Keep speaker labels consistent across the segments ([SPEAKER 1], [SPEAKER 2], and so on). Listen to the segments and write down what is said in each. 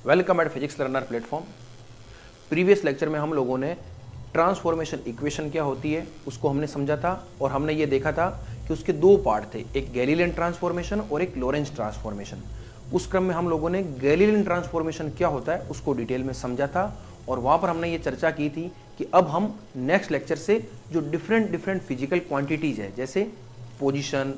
[SPEAKER 1] Welcome eight physics learner platform. Previous lecture में हम लोगों ने ट्रांसफॉर्मेशन इक्वेशन क्या होती है उसको हमने समझा था और हमने ये देखा था कि उसके दो पार्ट थे, एक गैलीलियन ट्रांसफॉर्मेशन और एक लोरेंज ट्रांसफॉर्मेशन। उस क्रम में हम लोगों ने गैलीलियन ट्रांसफॉर्मेशन क्या होता है उसको डिटेल में समझा था और वहां पर हमने ये चर्चा की थी कि अब हम नेक्स्ट लेक्चर से जो डिफरेंट फिजिकल क्वांटिटीज है जैसे position,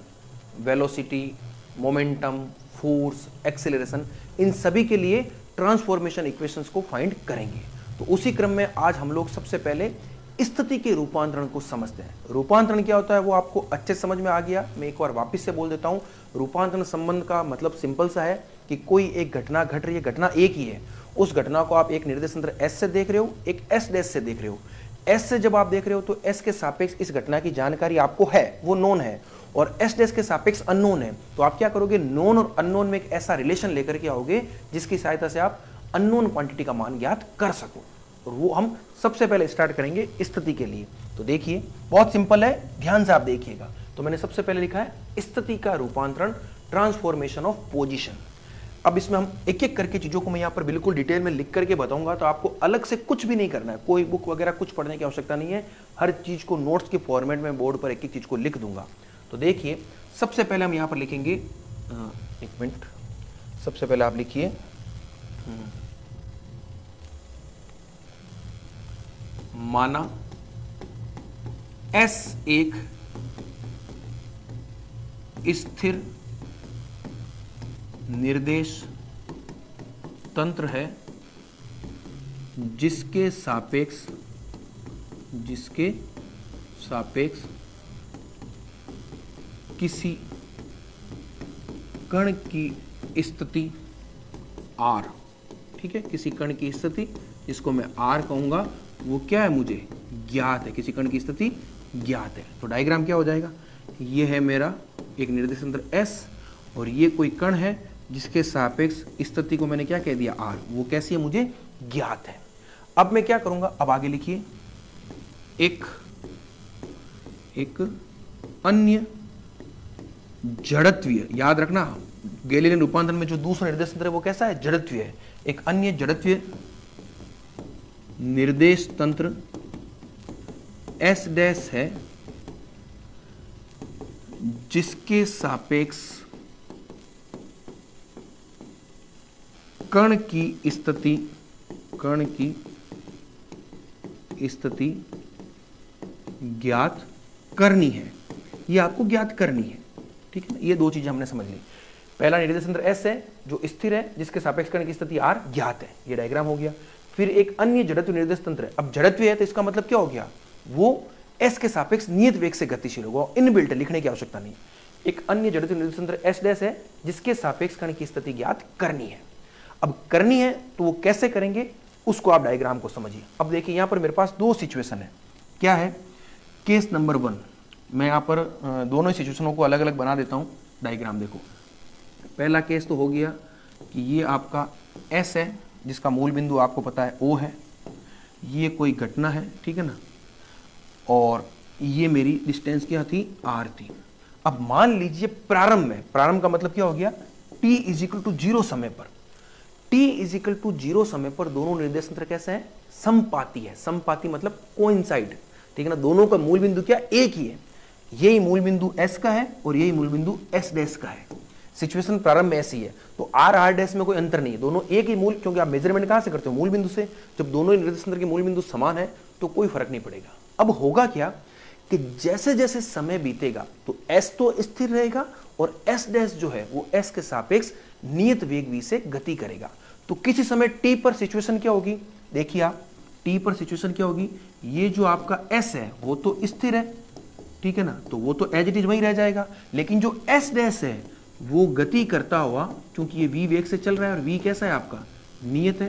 [SPEAKER 1] velocity, momentum, force, acceleration, इन सभी के लिए ट्रांसफॉर्मेशन इक्वेशंस को फाइंड करेंगे। तो उसी क्रम में आज हम लोग सबसे पहले स्थिति के रूपांतरण को समझते हैं। रूपांतरण क्या होता है वो आपको अच्छे समझ में आ गया। मैं एक बार वापस से बोल देता हूं। रूपांतरण संबंध का मतलब सिंपल सा है कि कोई एक घटना घट रही है, घटना एक ही है, उस घटना को आप एक निर्देश तंत्र S से देख रहे हो, एक S डैश से देख रहे हो। S से जब आप देख रहे हो तो S के सापेक्ष इस घटना की जानकारी आपको है, वो नोन है, और S डैश के सापेक्ष अननोन है। तो आप क्या करोगे, नोन और अननोन में एक ऐसा रिलेशन लेकर के आओगे जिसकी सहायता से आप अननोन क्वांटिटी का मान ज्ञात कर सको। और वो हम सबसे पहले स्टार्ट करेंगे स्थिति के लिए। तो देखिए बहुत सिंपल है, ध्यान से आप देखिएगा। तो मैंने सबसे पहले लिखा है स्थिति का रूपांतरण, ट्रांसफॉर्मेशन ऑफ पोजीशन। अब इसमें हम एक एक करके चीजों को मैं यहाँ पर बिल्कुल डिटेल में लिख करके बताऊंगा, तो आपको अलग से कुछ भी नहीं करना है, कोई बुक वगैरह कुछ पढ़ने की आवश्यकता नहीं है। हर चीज को नोट्स के फॉर्मेट में बोर्ड पर एक एक चीज को लिख दूंगा। तो देखिए सबसे पहले हम यहाँ पर लिखेंगे, एक मिनट, सबसे पहले आप लिखिए माना S एक स्थिर निर्देश तंत्र है जिसके सापेक्ष किसी कण की स्थिति R, ठीक है, किसी कण की स्थिति जिसको मैं R कहूंगा, वो क्या है, मुझे ज्ञात है, किसी कण की स्थिति ज्ञात है। तो डायग्राम क्या हो जाएगा, ये है मेरा एक निर्देश तंत्र S और ये कोई कण है जिसके सापेक्ष स्थिति को मैंने क्या कह दिया, R, वो कैसी है, मुझे ज्ञात है। अब मैं क्या करूंगा, अब आगे लिखिए, एक अन्य जड़त्वीय, याद रखना गैलीलियन रूपांतरण में जो दूसरा निर्देश तंत्र है वो कैसा है, जड़त्वीय है। एक अन्य जड़त्वीय निर्देश तंत्र S डैश है जिसके सापेक्ष कण की स्थिति ज्ञात करनी है। ये आपको ज्ञात करनी है, ठीक है ना। ये दो चीजें हमने समझ ली। पहला निर्देश तंत्र S है जो स्थिर है जिसके सापेक्ष कण की स्थिति R ज्ञात है, ये डायग्राम हो गया। फिर एक अन्य जड़त्व निर्देश तंत्र है। अब जड़त्व है तो इसका मतलब क्या हो गया, वो S के सापेक्ष नियत वेग से गतिशील होगा, इनबिल्ट, लिखने की आवश्यकता नहीं। एक अन्य जड़त्व निर्देश तंत्र S डैश है जिसके सापेक्ष कण की स्थिति ज्ञात करनी है। अब करनी है तो वो कैसे करेंगे उसको आप डायग्राम को समझिए। अब देखिए यहां पर मेरे पास दो सिचुएशन है। क्या है, केस नंबर 1, मैं यहां पर दोनों सिचुएशनों को अलग अलग बना देता हूं। डायग्राम देखो, पहला केस तो हो गया कि ये आपका S है जिसका मूल बिंदु आपको पता है O है, ये कोई घटना है, ठीक है ना, और ये मेरी डिस्टेंस क्या थी, R थी। अब मान लीजिए प्रारंभ का मतलब क्या हो गया, t इजिकल टू 0 समय पर, t इजिकल टू 0 समय पर दोनों निर्देश तंत्र कैसे हैं, समपाती है। समपाती मतलब कोइंसाइड, ठीक है ना, दोनों का मूल बिंदु क्या, एक ही है। यही मूल बिंदु S का है और यही मूल बिंदु S डैश का है। सिचुएशन प्रारंभ में ऐसी है, तो R डैश में कोई अंतर नहीं है, दोनों एक ही मूल, क्योंकि आप मेजरमेंट कहां से करते हो, मूल बिंदु से। जब दोनों ही निर्देश तंत्र के मूल बिंदु समान है तो कोई फर्क नहीं पड़ेगा। अब होगा क्या कि जैसे जैसे समय बीतेगा तो S तो स्थिर रहेगा और S डैश जो है वो S के सापेक्ष नियत वेग v से गति करेगा। तो किसी समय t पर सिचुएशन क्या होगी, देखिए आप, t पर सिचुएशन क्या होगी, ये जो आपका S है वो तो स्थिर है, ठीक है ना, तो वो तो एज इट इज वही रह जाएगा। लेकिन जो S डैश है वो गति करता हुआ, क्योंकि ये v वेग से चल रहा है और v कैसा है आपका, नियत है,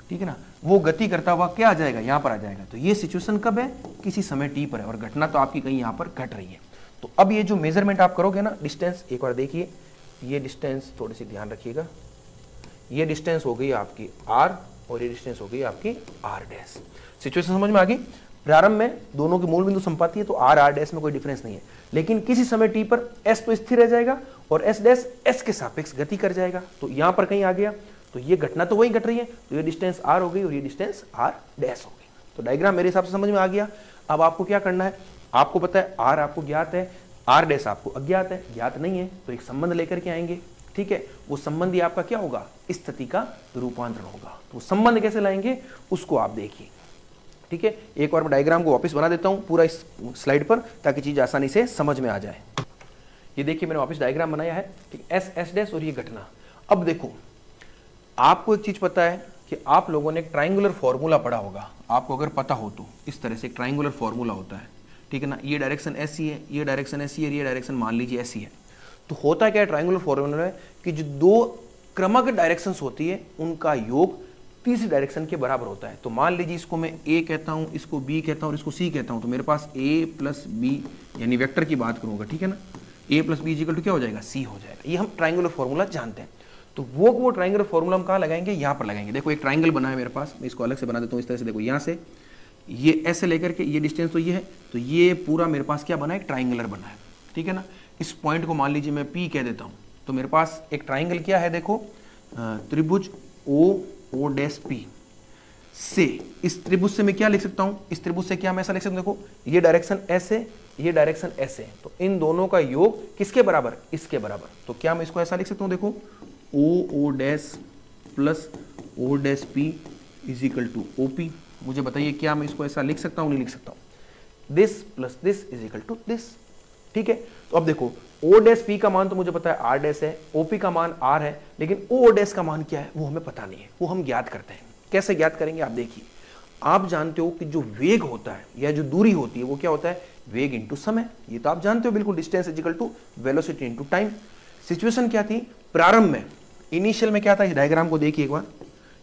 [SPEAKER 1] ठीक है ना, वो गति करता हुआ क्या आ जाएगा, यहां पर आ जाएगा। तो ये सिचुएशन कब है, किसी समय t पर है और घटना तो आपकी कहीं यहां पर घट रही है। तो अब ये जो मेजरमेंट आप करोगे ना, डिस्टेंस, एक बार देखिए, ये डिस्टेंस थोड़ी सी ध्यान रखिएगा, ये डिस्टेंस हो गई आपकी R और ये डिस्टेंस हो गई आपकी R डैश। सिचुएशन समझ में आ गई। प्रारंभ में दोनों के मूल बिंदु संपाती है तो R R डैश में कोई डिफरेंस नहीं है, लेकिन किसी समय t पर S तो स्थिर रह जाएगा और S डैश S के सापेक्ष गति कर जाएगा। तो यहां पर कहीं आ गया, तो ये घटना तो वही घट रही है, तो ये डिस्टेंस r हो गई और ये डिस्टेंस r डैश हो गई। तो डायग्राम मेरे हिसाब से समझ में आ गया। अब आपको क्या करना है, आपको पता है r आपको ज्ञात है, r डैश आपको अज्ञात है, ज्ञात नहीं है, तो एक संबंध लेकर के आएंगे। ठीक है, वो संबंध ही आपका क्या होगा, स्थिति का रूपांतरण होगा। तो संबंध कैसे लाएंगे उसको आप देखिए। ठीक है, एक बार मैं डायग्राम को वापस बना देता हूं पूरा इस स्लाइड पर, ताकि चीज आसानी से समझ में आ जाए। ये देखिए मैंने वापस डायग्राम बनाया है, ठीक, एस एस डैश और ये घटना। अब देखो आपको एक चीज पता है कि आप लोगों ने एक ट्राइंगुलर फॉर्मूला पढ़ा होगा, आपको अगर पता हो तो इस तरह से एक ट्राइंगुलर फॉर्मूला होता है, ठीक है ना। ये डायरेक्शन ऐसी है, ये डायरेक्शन ऐसी है, ये डायरेक्शन मान लीजिए ऐसी है। तो होता क्या है ट्राइंगुलर फॉर्मूला में कि जो दो क्रमक डायरेक्शंस होती है उनका योग तीसरी डायरेक्शन के बराबर होता है। तो मान लीजिए इसको मैं ए कहता हूं, इसको बी कहता हूं और इसको सी कहता हूं, तो मेरे पास ए प्लस बी यानी वेक्टर की बात करूंगा, ठीक है ना। ए प्लस बी इक्वल टू क्या हो जाएगा, सी हो जाएगा। ये हम ट्राइंगुलर फॉर्मूला जानते हैं। तो वो ट्राइंगुलर फॉर्मूला हम कहाँ लगाएंगे, यहाँ पर लगाएंगे। देखो एक ट्राइंगल बना है मेरे पास, मैं इसको अलग से बना देता हूँ इस तरह से। देखो यहाँ से ये ऐसे लेकर के ये डिस्टेंस तो ये है, तो ये पूरा मेरे पास क्या बना है, एक ट्राइंगुलर बना है, ठीक है ना। इस पॉइंट को मान लीजिए मैं पी कह देता हूँ, तो मेरे पास एक ट्राइंगल क्या है, देखो त्रिभुज ओ डैश पी से, इस त्रिभुज से मैं क्या लिख सकता हूँ, इस त्रिभुज से क्या मैं ऐसा लिख सकता हूँ, देखो ये डायरेक्शन ऐसे, ये डायरेक्शन ऐसे, तो इन दोनों का योग किसके बराबर, इसके बराबर। तो क्या मैं इसको ऐसा लिख सकता हूँ, देखो O dash plus O dash P is equal to O P. मुझे बताइए क्या मैं इसको ऐसा लिख सकता हूँ, नहीं लिख सकता हूँ। This plus this is equal to this, ठीक है। तो अब देखो ओ डैश पी का मान तो मुझे पता है आर डैश है, ओपी का मान आर है, लेकिन ओ डैश का मान क्या है वो हमें पता नहीं है, वो हम ज्ञात करते हैं। कैसे ज्ञात करेंगे आप देखिए। आप जानते हो कि जो वेग होता है या जो दूरी होती है वो क्या होता है, वेग इंटू समय। ये तो आप जानते हो बिल्कुल, distance is equal to velocity into time. Situation क्या थी प्रारंभ में, इनिशियल में क्या था, इस डायग्राम को देखिए एक बार,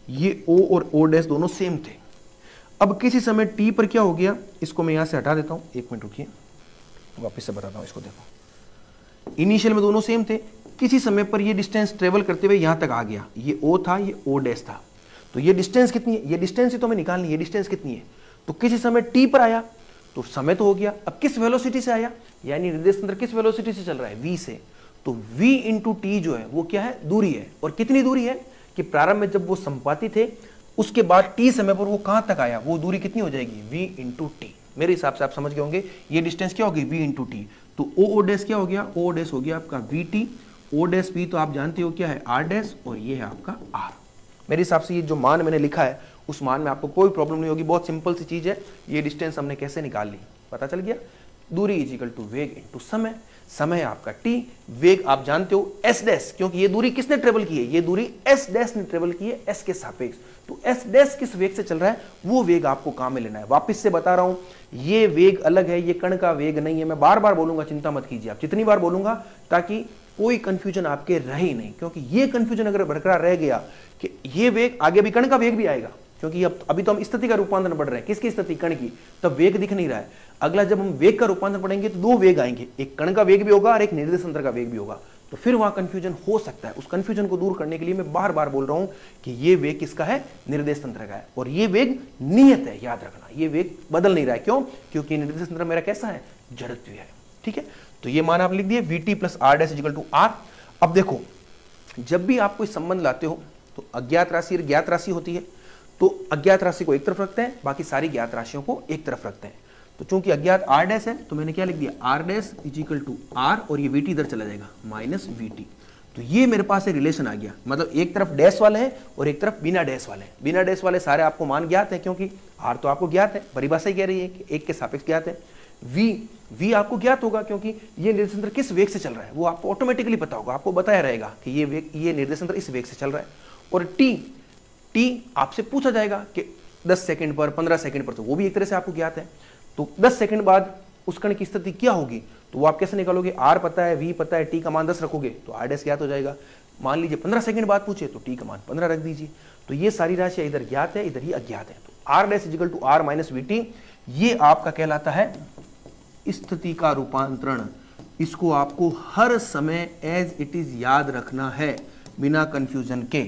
[SPEAKER 1] ये ओ और ओ डैश दोनों सेम थे। अब किसी समय टी पर क्या हो गया, इसको मैं यहां से हटा देता हूं, एक मिनट रुकिए वापस से बताता हूं इसको। देखो इनिशियल में दोनों सेम थे, किसी समय पर ये डिस्टेंस ट्रेवल करते हुए यहां तक आ गया, ये ओ था, ये ओ डैश था। तो ये डिस्टेंस कितनी है, ये डिस्टेंस ही तो हमें निकालनी है, ये डिस्टेंस कितनी है। तो किसी समय टी पर आया तो समय तो हो गया, अब किस वेलोसिटी से आया, यानी निर्देश तंत्र किस वेलोसिटी से चल रहा है, v से। तो v इंटू टी जो है वो क्या है, दूरी है। और कितनी दूरी है कि प्रारंभ में जब वो संपाती थे उसके बाद t समय पर वो कहां तक आया, वो दूरी कितनी हो जाएगी, v इंटू टी। मेरे हिसाब से आप समझ गए होंगे ये डिस्टेंस क्या होगी, v इंटू टी। तो ओ डैश क्या हो गया, ओ डैश हो गया आपका V T, O dash P तो आप जानते हो क्या है आर डैश, और ये है आपका आर। मेरे हिसाब से ये जो मान मैंने लिखा है उस मान में आपको कोई प्रॉब्लम नहीं होगी, बहुत सिंपल सी चीज है। ये डिस्टेंस हमने कैसे निकाल ली, पता चल गया। दूरी इज इक्वल टू वेग इंटू समय, समय आपका टी, वेग आप जानते हो एस डैश, क्योंकि ये दूरी किसने ट्रेवल की है, ये दूरी एस डैश ने ट्रेवल की है एस के सापेक्ष। तो एस डैश किस वेग से चल रहा है वो वेग आपको काम में लेना है। वापस से बता रहा हूं, ये वेग अलग है, ये कण का वेग नहीं है। मैं बार बार बोलूंगा, चिंता मत कीजिए आप, जितनी बार बोलूंगा ताकि कोई कंफ्यूजन आपके रहे ही नहीं, क्योंकि ये कंफ्यूजन अगर बरकरार रह गया कि ये वेग आगे भी कण का वेग भी आएगा, क्योंकि अभी तो हम स्थिति का रूपांतरण पढ़ रहे हैं, किसकी स्थिति, कण की, तब वेग दिख नहीं रहा है। अगला जब हम वेग का रूपांतरण पढ़ेंगे तो दो वेग आएंगे, एक कण का वेग भी होगा और एक निर्देश तंत्र का वेग भी होगा, तो फिर वहां कंफ्यूजन हो सकता है। उस कंफ्यूजन को दूर करने के लिए मैं बार बार बोल रहा हूं कि ये वेग किसका है, निर्देश तंत्र का है, और ये वेग नियत है, याद रखना, ये वेग बदल नहीं रहा है। क्यों, क्योंकि निर्देश तंत्र मेरा कैसा है, जड़त्व है, ठीक है। तो ये मान आप लिख दिए VT plus R dash equal to R. अब देखो जब भी आप कोई संबंध लाते हो तो अज्ञात राशि और ज्ञात राशि होती है, तो अज्ञात राशि को एक तरफ रखते हैं, बाकी सारी ज्ञात राशियों को एक तरफ रखते हैं। तो चूंकि अज्ञात आर डैश है तो मैंने क्या लिख दिया, R dash is equal to R, और ये वीटी इधर चला जाएगा माइनस वीटी। तो ये मेरे पास एक रिलेशन आ गया, मतलब एक तरफ डैश वाले हैं और एक तरफ बिना डैश वाले हैं। बिना डैश वाले सारे आपको मान ज्ञात है, क्योंकि आर तो आपको ज्ञात है, परिभाषा ही कह रही है कि एक के सापेक्ष ज्ञात है। वी आपको ज्ञात होगा क्योंकि ये निर्देश तंत्र किस वेग से चल रहा है वो आपको ऑटोमेटिकली पता होगा, आपको बताया रहेगा कि ये वेग, ये निर्देश तंत्र इस वेग से चल रहा है। और टी आपसे पूछा जाएगा कि 10 सेकंड पर, 15 सेकंड पर, तो वो भी एक तरह से आपको ज्ञात है। तो 10 सेकंड बाद उस कण की स्थिति क्या होगी, तो वो आप कैसे निकालोगे, आर पता है, वी पता है, टी का मान 10 रखोगे तो आर डैश ज्ञात हो जाएगा। मान लीजिए 15 सेकंड बाद पूछे तो टी का मान 15 रख दीजिए। तो ये सारी राशियां इधर ज्ञात है, इधर ही अज्ञात है। तो R dash equal to R minus VT, ये आपका कहलाता है स्थिति का रूपांतरण। इसको आपको हर समय एज इट इज याद रखना है बिना कंफ्यूजन के।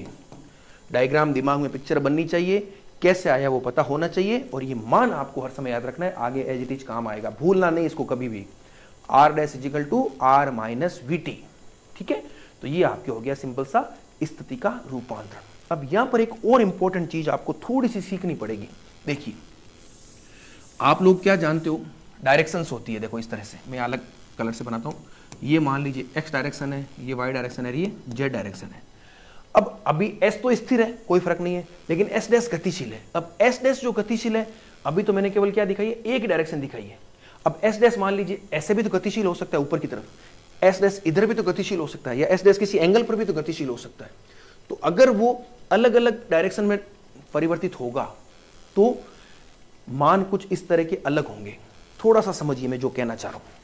[SPEAKER 1] डायग्राम दिमाग में पिक्चर बननी चाहिए, कैसे आया वो पता होना चाहिए, और ये मान आपको हर समय याद रखना है, आगे एज इट इज काम आएगा, भूलना नहीं इसको कभी भी। R dash equal to R minus VT, ठीक है। तो ये आपके हो गया सिंपल सा स्थिति का रूपांतरण। अब यहां पर एक और इंपॉर्टेंट चीज आपको थोड़ी सी सीखनी पड़ेगी। देखिए आप लोग क्या जानते हो, डायरेक्शंस होती है, देखो इस तरह से मैं अलग कलर से बनाता हूं। ये मान लीजिए एक्स डायरेक्शन है, ये वाई डायरेक्शन है, ये जेड डायरेक्शन है। अब अभी एस तो स्थिर है, कोई फर्क नहीं है, लेकिन एस डैश गतिशील है। अब एस डैश जो गतिशील है, अभी तो मैंने केवल क्या दिखाई है, एक डायरेक्शन दिखाई है। अब एस डैश मान लीजिए ऐसे भी तो गतिशील हो सकता है ऊपर की तरफ, एस डैश इधर भी तो गतिशील हो सकता है, या एस डैश किसी एंगल पर भी तो गतिशील हो सकता है। तो अगर वो अलग अलग डायरेक्शन में परिवर्तित होगा तो मान कुछ इस तरह के अलग होंगे। थोड़ा सा समझिए मैं जो कहना चाह रहा हूं।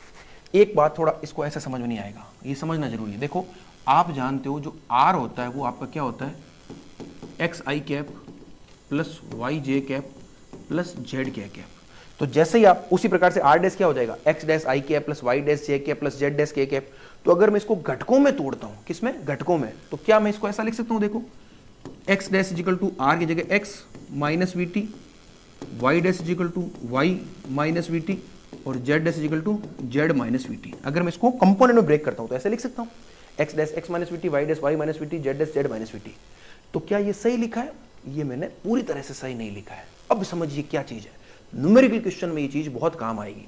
[SPEAKER 1] एक बात थोड़ा इसको ऐसे समझ में नहीं आएगा, ये समझना जरूरी है। देखो आप जानते हो जो आर होता है वो आपका क्या होता है, एक्स आई कैप प्लस वाई जे कैप प्लस जेड के कैप। तो जैसे ही आप उसी प्रकार से आर डैश क्या हो जाएगा, X dash I cap plus Y dash J cap plus Z dash K cap. तो अगर मैं इसको घटकों में तोड़ता हूं, किसमें, घटकों में, तो क्या मैं इसको ऐसा लिख सकता हूं, देखो x dash is equal to r की जगह x minus we T, Y dash is equal to Y minus we t और Z dash is equal to Z minus we t. अगर मैं इसको कंपोनेंट में ब्रेक करता हूं तो ऐसे लिख सकता हूं, X dash X minus we T, Y dash Y minus we T, Z dash Z minus we T. तो क्या ये सही लिखा है? ये मैंने पूरी तरह से सही नहीं लिखा है। अब समझिए क्या चीज है, न्यूमेरिकल क्वेश्चन में ये चीज बहुत काम आएगी।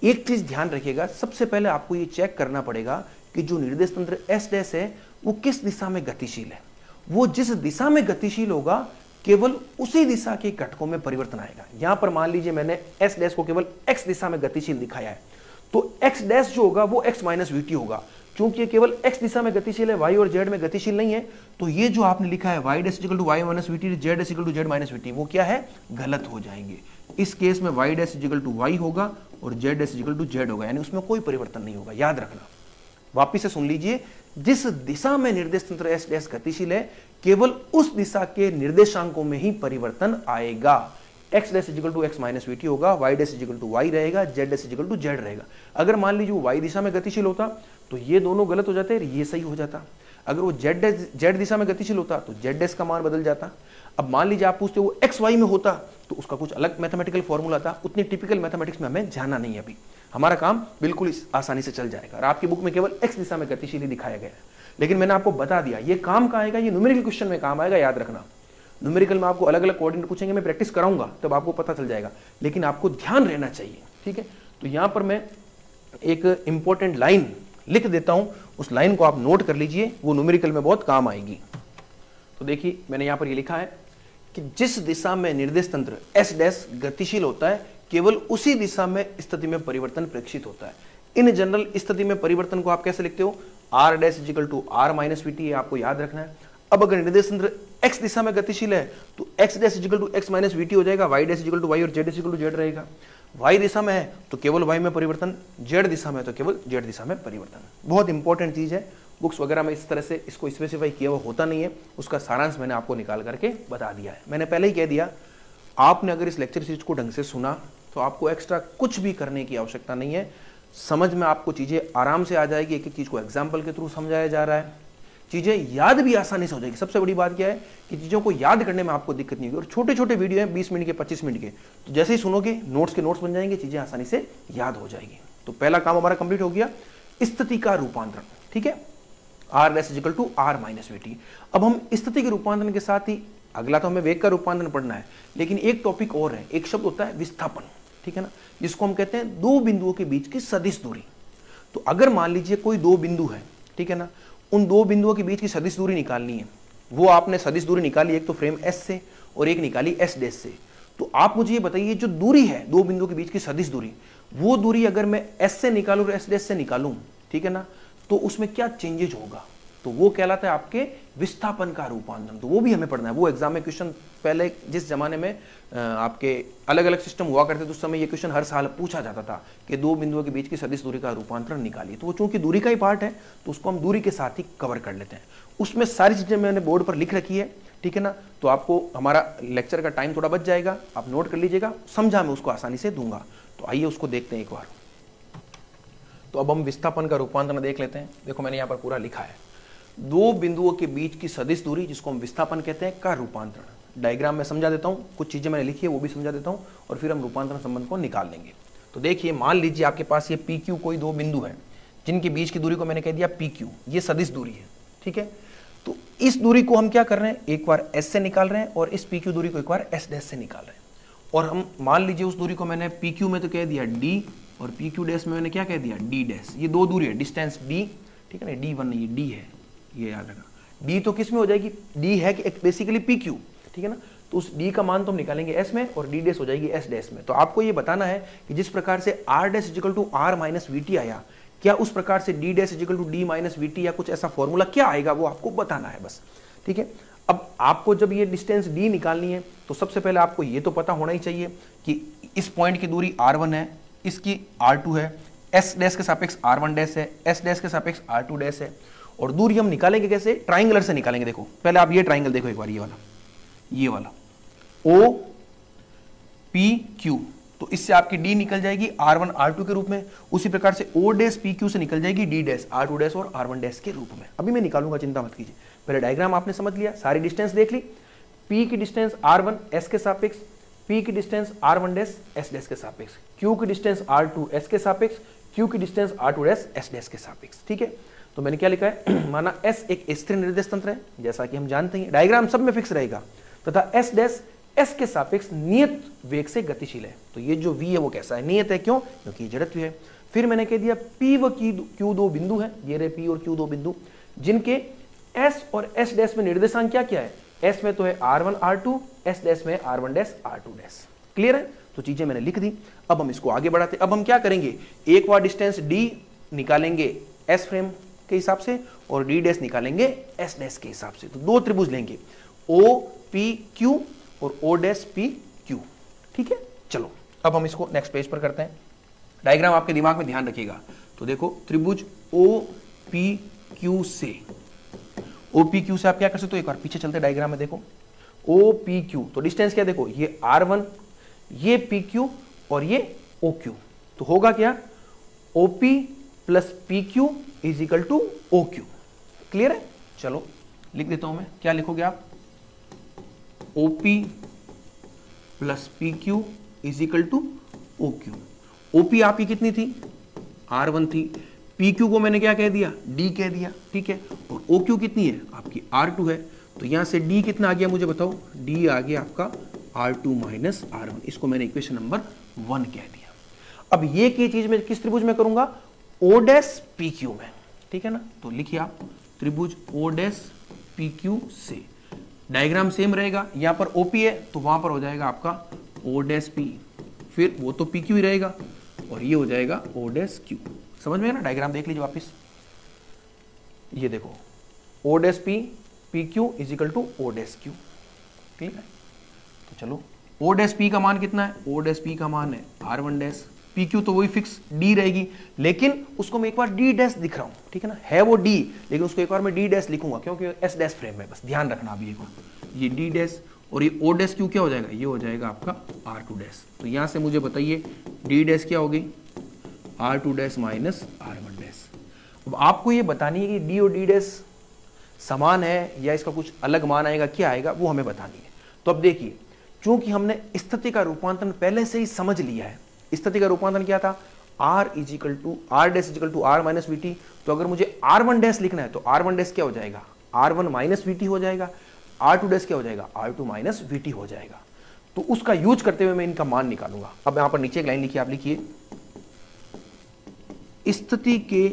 [SPEAKER 1] एक चीज ध्यान रखिएगा, सबसे पहले आपको ये चेक करना पड़ेगा कि जो निर्देश तंत्र एस डैश है वो किस दिशा में गतिशील है। वो जिस दिशा में गतिशील होगा केवल उसी दिशा के घटकों में परिवर्तन आएगा। यहां पर मान लीजिए मैंने एस डैश को केवल एक्स दिशा में गतिशील दिखाया है, तो एक्स डैश जो होगा वो एक्स माइनस वी टी होगा। क्योंकि ये केवल एक्स दिशा में गतिशील है, वाई और जेड में गतिशील नहीं है, तो ये जो आपने लिखा है Y dash equal to Y minus we T, Z equal to Z minus we T, वो क्या है, गलत हो जाएंगे। इस केस में Y dash equal to Y होगा और Z dash equal to Z होगा, यानी उसमें कोई परिवर्तन नहीं होगा। याद रखना, वापिस से सुन लीजिए, जिस दिशा में निर्देश तंत्र एस डैश गतिशील है केवल उस दिशा के निर्देशांकों में ही परिवर्तन आएगा। X dash equal to x minus we t होगा, y dash equal to y रहेगा, z dash equal to Z रहेगा। अगर मान लीजिए वो वाई दिशा में गतिशील होता तो ये दोनों गलत हो जाते, ये सही हो जाता। अगर वो जेड दिशा में गतिशील होता तो जेड डैश का मान बदल जाता। अब मान लीजिए आप पूछते वो एक्स वाई में होता तो उसका कुछ अलग मैथमेटिकल फॉर्मूला था, उतनी टिपिकल मैथमेटिक्स में हमें जाना नहीं है अभी, हमारा काम बिल्कुल आसानी से चल जाएगा। और आपकी बुक में केवल एक्स दिशा में गतिशील ही दिखाया गया है, लेकिन मैंने आपको बता दिया ये काम का आएगा, ये न्यूमेरिकल क्वेश्चन में काम आएगा। याद रखना, न्यूमेरिकल में आपको अलग अलग कोऑर्डिनेट पूछेंगे, मैं प्रैक्टिस कराऊंगा तब आपको पता चल जाएगा, लेकिन आपको ध्यान रहना चाहिए, ठीक है। तो यहां पर मैं एक इंपॉर्टेंट लाइन लिख देता हूं, उस लाइन को आप नोट कर लीजिए, वो न्यूमेरिकल में बहुत काम आएगी। तो देखिए मैंने यहां पर ये लिखा है कि जिस दिशा में निर्देश तंत्र एस डैश गतिशील होता है केवल उसी दिशा में स्थिति में परिवर्तन प्रेक्षित होता है। इन जनरल स्थिति में परिवर्तन को आप कैसे लिखते हो, R dash equal to R minus we T, आपको याद रखना है। अब अगर निर्देश तंत्र एक्स दिशा में गतिशील है तो X dash equal to x minus we T हो जाएगा, Y dash equal to Y और जेड इक्वल टू जेड रहेगा। वाई दिशा में है तो केवल वाई में परिवर्तन, जेड दिशा में है तो केवल जेड दिशा में परिवर्तन। बहुत इंपॉर्टेंट चीज है, बुक्स वगैरह में इस तरह से इसको स्पेसिफाई किया हुआ होता नहीं है, उसका सारांश मैंने आपको निकाल करके बता दिया है। मैंने पहले ही कह दिया, आपने अगर इस लेक्चर सीरीज को ढंग से सुना तो आपको एक्स्ट्रा कुछ भी करने की आवश्यकता नहीं है, समझ में आपको चीजें आराम से आ जाएगी। एक एक चीज को एग्जाम्पल के थ्रू समझाया जा रहा है, चीजें याद भी आसानी से हो जाएगी। सबसे बड़ी बात क्या है कि चीजों को याद करने में आपको दिक्कत नहीं होगी। और छोटे छोटे वीडियो हैं 20 मिनट के 25 मिनट के, तो जैसे ही सुनोगे नोट्स के नोट्स बन जाएंगे, चीजें आसानी से याद हो जाएगी। तो पहला काम हमारा कंप्लीट हो गया, स्थिति का रूपांतरण, ठीक है, R dash equal to R minus we T. अब हम स्थिति के रूपांतरण के साथ ही अगला तो हमें वेग का रूपांतरण पढ़ना है, लेकिन एक टॉपिक और है, एक शब्द होता है विस्थापन, ठीक है ना, जिसको हम कहते हैं दो बिंदुओं के बीच की सदिश दूरी। तो अगर मान लीजिए कोई दो बिंदु है, ठीक है ना, उन दो बिंदुओं के बीच की सदिश दूरी निकालनी है। वो आपने सदिश दूरी निकाली, एक तो फ्रेम एस से और एक निकाली एस डैश से। तो आप मुझे ये बताइए, जो दूरी है दो बिंदुओं के बीच की सदिश दूरी, वो दूरी अगर मैं एस से निकालूं और एस डैश से निकालूं, ठीक है ना, तो उसमें क्या चेंजेज होगा, तो वो कहलाता है आपके विस्थापन का रूपांतरण। तो वो भी हमें पढ़ना है। वो एग्जाम में क्वेश्चन पहले जिस जमाने में आपके अलग अलग सिस्टम हुआ करते थे उस समय ये क्वेश्चन हर साल पूछा जाता था कि दो बिंदुओं के बीच की सदिश दूरी का रूपांतरण निकालिए। तो वो चूंकि दूरी का ही पार्ट है तो उसको हम दूरी के साथ ही कवर कर लेते हैं। उसमें सारी चीजें मैंने बोर्ड पर लिख रखी है, ठीक है ना, तो आपको हमारा लेक्चर का टाइम थोड़ा बच जाएगा, आप नोट कर लीजिएगा, समझा मैं उसको आसानी से दूंगा। तो आइए उसको देखते हैं एक बार। तो अब हम विस्थापन का रूपांतरण देख लेते हैं। देखो मैंने यहाँ पर पूरा लिखा है, दो बिंदुओं के बीच की सदिश दूरी जिसको हम विस्थापन कहते हैं का रूपांतरण। डायग्राम में समझा देता हूं, कुछ चीजें मैंने लिखी है वो भी समझा देता हूं और फिर हम रूपांतरण संबंध को निकाल लेंगे। तो देखिए मान लीजिए आपके पास ये PQ कोई दो बिंदु है जिनके बीच की दूरी को मैंने कह दिया PQ, ये सदिश दूरी है, ठीक है। तो इस दूरी को हम क्या कर रहे हैं, एक बार s से निकाल रहे हैं और इस PQ दूरी को एक बार s डैश से निकाल रहे हैं। और हम मान लीजिए उस दूरी को मैंने PQ में तो कह दिया d और PQ डैश में मैंने क्या कह दिया d डैश। ये दो दूरी है, डिस्टेंस d, ठीक है ना, d1 नहीं, ये d है, ये याद रखना। d तो किस में हो जाएगी, d है कि बेसिकली PQ, ठीक है ना, तो उस d का मान तो हम निकालेंगे s में और d डैश हो जाएगी s डैश में। तो आपको ये बताना है कि जिस प्रकार से r dash equal to r minus vt आया, क्या उस प्रकार से d dash equal to d minus vt या कुछ ऐसा फॉर्मूला क्या आएगा, वो आपको बताना है बस, ठीक है। अब आपको जब ये डिस्टेंस d निकालनी है तो सबसे पहले आपको ये तो पता होना ही चाहिए कि इस पॉइंट की दूरी r1 है, इसकी r2 है, s डैश के सापेक्ष r1 डैश है, s डैश के सापेक्ष r2 डैश है। और दूरी हम निकालेंगे कैसे, ट्राइंगुलर से निकालेंगे। देखो पहले आप ये ट्राइंगल देखो एक बार, ये वाला O P Q, तो इससे आपकी d निकल जाएगी r1 r2 के रूप में। उसी प्रकार से O डैश PQ से निकल जाएगी d डैश r2 डैश और r1 डैश के रूप में। अभी मैं निकालूंगा, चिंता मत कीजिए। पहले डायग्राम आपने समझ लिया, सारी डिस्टेंस देख ली, P की डिस्टेंस r1 s के सापेक्ष, P की distance r1 dash s dash के सापेक्ष, Q की डिस्टेंस r2 s के सापेक्ष, Q की distance r2 dash s dash के सापेक्ष, ठीक है। तो मैंने क्या लिखा है, माना S एक स्थिर निर्देश तंत्र है, जैसा कि हम जानते हैं, डायग्राम सब में फिक्स रहेगा, तथा S डैश S के सापेक्ष नियत वेग से गतिशील है। तो ये जो V है वो कैसा है, नियत है, क्यों, क्योंकि जड़त्व है। फिर मैंने कह दिया P व Q दो बिंदु है, ये रहे P और Q दो बिंदु, जिनके S और S डैश में निर्देशांक क्या क्या है, S में तो है r1 r2, S डैश में r1 dash r2 dash. Clear है, तो चीजें मैंने लिख दी। अब हम इसको आगे बढ़ाते, अब हम क्या करेंगे, एक बार डिस्टेंस D निकालेंगे S फ्रेम के हिसाब से और d डैश निकालेंगे S डैश के हिसाब से। तो दो त्रिभुज लेंगे, O P Q और O डैश P Q, ठीक है। चलो अब हम इसको नेक्स्ट पेज पर करते हैं। डायग्राम आपके दिमाग में ध्यान रखिएगा। तो देखो त्रिभुज O P Q से, O P Q से आप क्या कर सकते हो, एक बार पीछे चलते डायग्राम में देखो, O P Q, तो डिस्टेंस क्या देखो, ये R1, ये PQ और ये OQ, तो होगा क्या, OP plus PQ is equal to OQ। Clear है, चलो लिख देता हूं मैं, क्या लिखोगे आप, OP plus PQ is equal to OQ। OP आपकी कितनी थी, R1 थी, PQ को मैंने क्या कह दिया, D कह दिया, ठीक है, और OQ कितनी है आपकी R2 है। तो यहां से D कितना आ गया मुझे बताओ, D आ गया आपका R2 माइनस R1, इसको मैंने इक्वेशन नंबर 1 कह दिया। अब ये की चीज मैं किस त्रिभुज में करूंगा, O डैश PQ में, ठीक है ना। तो लिखिए आप त्रिभुज O डैश PQ से, डायग्राम सेम रहेगा, यहां पर OP है तो वहां पर हो जाएगा आपका O डैश P, फिर वो तो PQ ही रहेगा और ये हो जाएगा O डैश Q। समझ में है ना, डायग्राम देख लीजिए वापस, ये देखो O dash P PQ is equal to O dash Q। ठीक है, तो चलो O डैश P का मान कितना है, O डैश P का मान है R1 डैश, PQ तो वही फिक्स D रहेगी, लेकिन उसको मैं एक बार D डैश दिख रहा हूं, ठीक है ना, है वो D, लेकिन उसको एक बार मैं D डैश लिखूंगा क्योंकि S डैश फ्रेम है, बस ध्यान रखना अभी ये D डैश और ये O डैश Q क्या हो जाएगा, ये हो जाएगा आपका R2 डैश। तो यहां से मुझे बताइए D डैश क्या होगी, R2 dash minus R1 dash. अब आपको ये बतानी है कि D और D डैश समान है या इसका कुछ अलग मान आएगा, क्या आएगा वो हमें बतानी है। तो अब देखिए, चूंकि हमने स्थिति का रूपांतरण पहले से ही समझ लिया है, स्थिति का रूपांतरण क्या था, R is equal to R dash is equal to R minus VT, तो अगर मुझे R1 डैश लिखना है तो R1 डैश क्या हो जाएगा, R1 माइनस VT हो जाएगा, R2 डैश क्या हो जाएगा, R2 माइनस VT हो जाएगा। तो उसका यूज करते हुए मैं इनका मान निकालूंगा। अब यहां पर नीचे एक लाइन लिखिए, आप लिखिए स्थिति के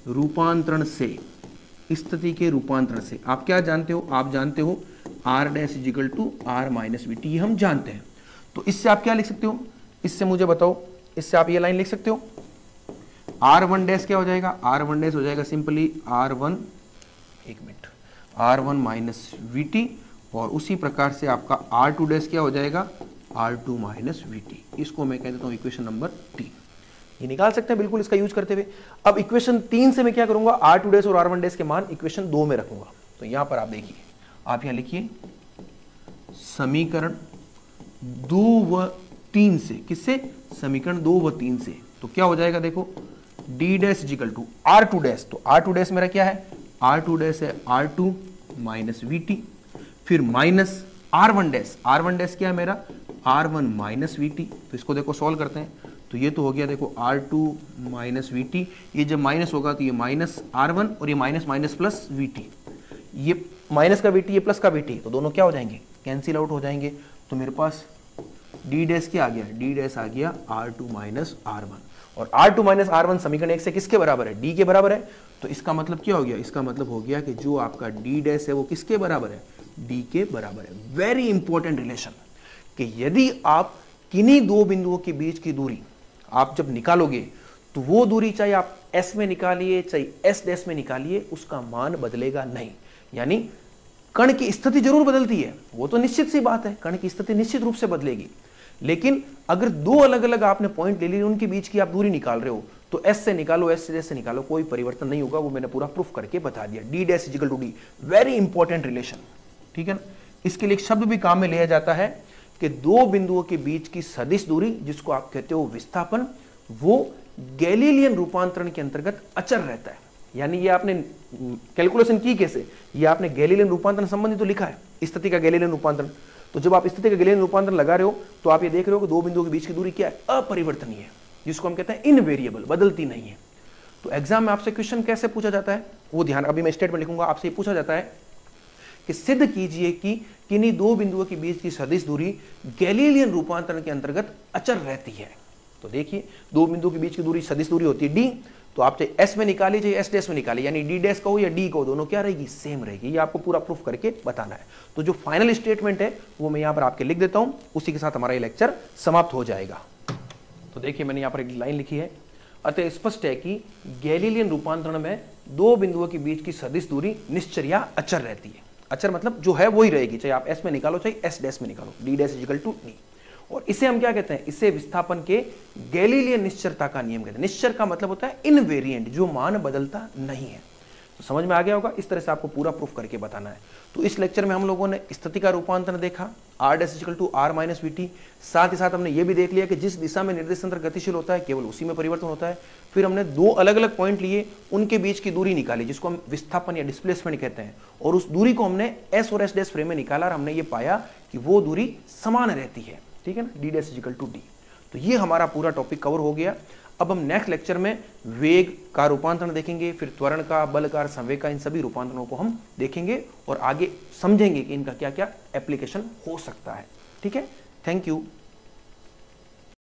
[SPEAKER 1] रूपांतरण से, स्थिति के रूपांतरण से आप क्या जानते हो, आप जानते हो R dash is equal to R minus VT, हम जानते हैं। तो इससे आप क्या लिख सकते हो, इससे मुझे बताओ, इससे आप ये लाइन लिख सकते हो, R1 डैश क्या हो जाएगा, R1 डैश हो जाएगा सिंपली R1, एक मिनट, R1 माइनस VT, और उसी प्रकार से आपका R2 डैश क्या हो जाएगा, R2 माइनस VT। इसको मैं कह देता हूं इक्वेशन नंबर 3। ये निकाल सकते हैं बिल्कुल इसका यूज करते हुए। अब इक्वेशन 3 से मैं क्या करूंगा, R2 डैश और R1 डैश के मान इक्वेशन 2 में रखूंगा। तो यहां पर आप देखिए, आप यहां लिखिए समीकरण 2 व 3 से, किससे, समीकरण 2 व 3 से। तो क्या हो जाएगा देखो, D dash is equal to R2 dash, तो R2 डैश मेरा क्या है, R2 डैश है R2 माइनस VT, फिर minus R1 dash, R1 dash क्या है मेरा, R1 माइनस VT। तो इसको देखो सॉल्व करते हैं, तो ये तो हो गया देखो R2 माइनस VT, ये जब माइनस होगा तो ये माइनस R1 और ये माइनस माइनस प्लस VT, ये माइनस का VT ये प्लस का VT, तो दोनों क्या हो जाएंगे, कैंसिल आउट हो जाएंगे। तो मेरे पास D डैश क्या आ गया, D डैश आ गया R2 माइनस R1, और R2 माइनस R1 समीकरण 1 से किसके बराबर है, D के बराबर है। तो इसका मतलब क्या हो गया, इसका मतलब हो गया कि जो आपका D डैश है वो किसके बराबर है, D के बराबर है। वेरी इंपॉर्टेंट रिलेशन, कि यदि आप किन्हीं दो बिंदुओं के बीच की दूरी आप जब निकालोगे तो वो दूरी चाहे आप S में निकालिए चाहे S डैश में निकालिए, उसका मान बदलेगा नहीं। यानी कण की स्थिति जरूर बदलती है, वो तो निश्चित सी बात है, कण की स्थिति निश्चित रूप से बदलेगी, लेकिन अगर दो अलग अलग आपने पॉइंट ले लिए, उनके बीच की आप दूरी निकाल रहे हो, तो S से निकालो, S से निकालो, कोई परिवर्तन नहीं होगा। वो मैंने पूरा प्रूफ करके बता दिया। D dash equal to D, very important relation, ठीक है ना। इसके लिए एक शब्द भी काम में लिया जाता है कि दो बिंदुओं के बीच की सदिश दूरी, जिसको आप कहते हो विस्थापन, वो गैलीलियन रूपांतरण के अंतर्गत अचर रहता है। यानी ये आपने कैलकुलेशन की कैसे, ये आपने गैलीलियन रूपांतरण संबंधी तो लिखा है, स्थिति का गैलीलियन रूपांतरण। तो जब आप स्थिति का गैलीलियन रूपांतरण लगा रहे हो तो आप ये देख रहे हो कि दो बिंदुओं के बीच की दूरी क्या है, अपरिवर्तनीय है, जिसको हम कहते हैं इनवेरिएबल, बदलती नहीं है। तो एग्जाम में आपसे क्वेश्चन कैसे पूछा जाता है, वो ध्यान, अभी मैं स्टेटमेंट लिखूंगा, आपसे ये पूछा जाता है कि सिद्ध कीजिए कि किन्हीं दो बिंदुओं के बीच की सदिश दूरी गैलीलियन रूपांतरण के अंतर्गत अचर रहती है। तो देखिए, दो बिंदुओं के बीच की दूरी सदिश दूरी होती है D, तो आप चाहे S में निकालिए चाहे S डैश में निकालिए, यानी D डैश कहो या D कहो, दोनों क्या रहेगी, सेम रहेगी। ये आपको पूरा प्रूफ करके बताना है। तो जो फाइनल स्टेटमेंट है वो मैं यहाँ पर आपके लिख देता हूं, उसी के साथ हमारा ये लेक्चर समाप्त हो जाएगा। तो देखिए, मैंने यहाँ पर एक लाइन लिखी है, अतः स्पष्ट है कि गैलीलियन रूपांतरण में दो बिंदुओं के बीच की सदिश दूरी निश्चर या अचर रहती है। अचर मतलब जो है वही रहेगी, चाहे आप S में निकालो चाहे S डैश में निकालो, D dash equal to D। और इसे हम क्या कहते हैं, इसे विस्थापन के गैलीलियन निश्चरता का नियम कहते हैं। निश्चर का मतलब होता है इनवेरिएंट, जो मान बदलता नहीं है। तो समझ में आ गया होगा, इस तरह से आपको पूरा प्रूफ करके बताना है। तो इस लेक्चर में हम लोगों ने स्थिति का रूपांतरण देखा, R dash equal to R minus VT, साथ ही साथ हमने ये भी देख लिया कि जिस दिशा में निर्देशांतर गतिशील होता है केवल उसी में परिवर्तन होता है। फिर हमने दो अलग अलग पॉइंट लिए, उनके बीच की दूरी निकाली, जिसको हम विस्थापन या डिस्प्लेसमेंट कहते हैं, और उस दूरी को हमने S और S डैश फ्रेम में निकाला, और हमने ये पाया कि वो दूरी समान रहती है, ठीक है ना, D dash equal to D। तो ये हमारा पूरा टॉपिक कवर हो गया। अब हम नेक्स्ट लेक्चर में वेग का रूपांतरण देखेंगे, फिर त्वरण का, बल का, संवेग का, इन सभी रूपांतरणों को हम देखेंगे और आगे समझेंगे कि इनका क्या क्या एप्लीकेशन हो सकता है। ठीक है, थैंक यू।